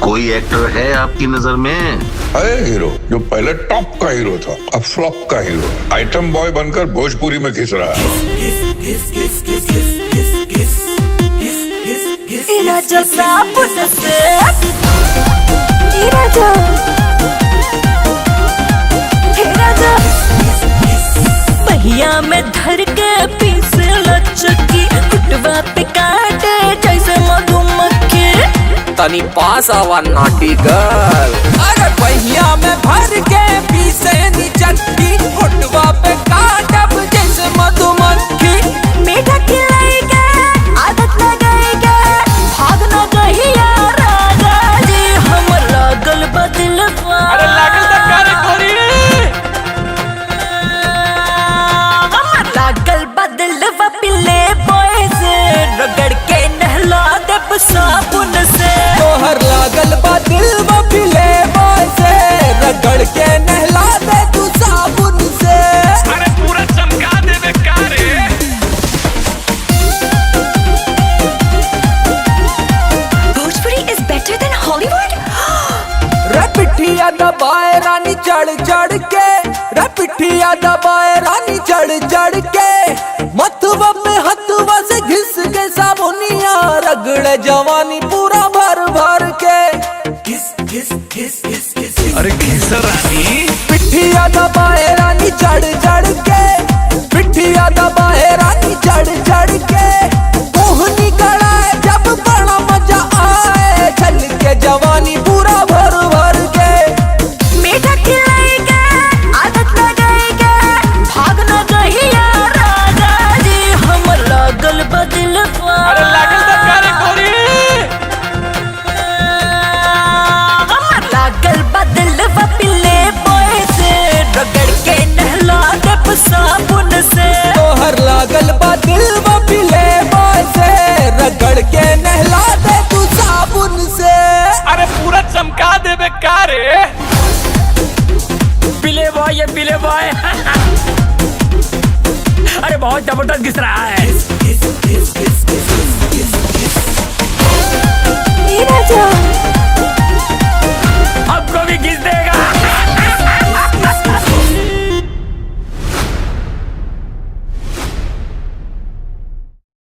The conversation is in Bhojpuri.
कोई एक्टर है आपकी नजर में? है हीरो जो पहले टॉप का हीरो था, अब फ्लॉप का हीरो, आइटम बॉय बनकर भोजपुरी में घिस रहा है। पहिया में धर के पीस लचकी, कुटवा पे काटे जैसे मधुमक्खी। तनी पास आवा नाटी गर्ल। अरे पहिया में भर के पीसे नी चटकी, कुटवा पे काटब जैसे मधुमक्खी। मीठा खिलाएगा, आदत लगाएगा, भाग न गहिया राजा जी। हम लागल बदलवा, अरे लागल त करे कोरी, हम लागल बदलवा पिले बॉय से, रगड़ के नहला दे साबुन से। तोहर लागल बा दिल बा पिले बॉय से, रगड़ के नहला दे तू साबुन से। अरे पूरा चमका देवे कारे। Bhojpuri is better than Hollywood? रे पिठिया दबाए रानी चढ़ चढ़ के, रे पिठिया दबाए रानी चढ़ चढ़ के। मथुआ में हथुआ से घिस के साबुनिया, रगड़े जवानी पूरा भर भर के। अरे घिस रानी। पिठिया दबाए रानी चढ़ चढ़ के, पिठिया दबाए रानी चढ़ चढ़ के। मोहनी गड़ाए जब बड़ा मजा आए, छल के जवानी पूरा भर भर के। मीठा खिलाएगा, आदत लगाएगा, भाग न गहिया राजा जी। हम लागल बदलवा, अरे लागल त करे कोरी, हम लागल बदलवा पिले बॉय से, रगड़ के नहला दे साबुन से। तोहर लागल बा दिल बा पिले बॉय से, रगड़ के नहला दे तू साबुन से। अरे पूरा चमका देवे कारे। पिले बॉय, ये पिले बॉय। अरे बहुत जबरदस्त घिस रहा है। राजा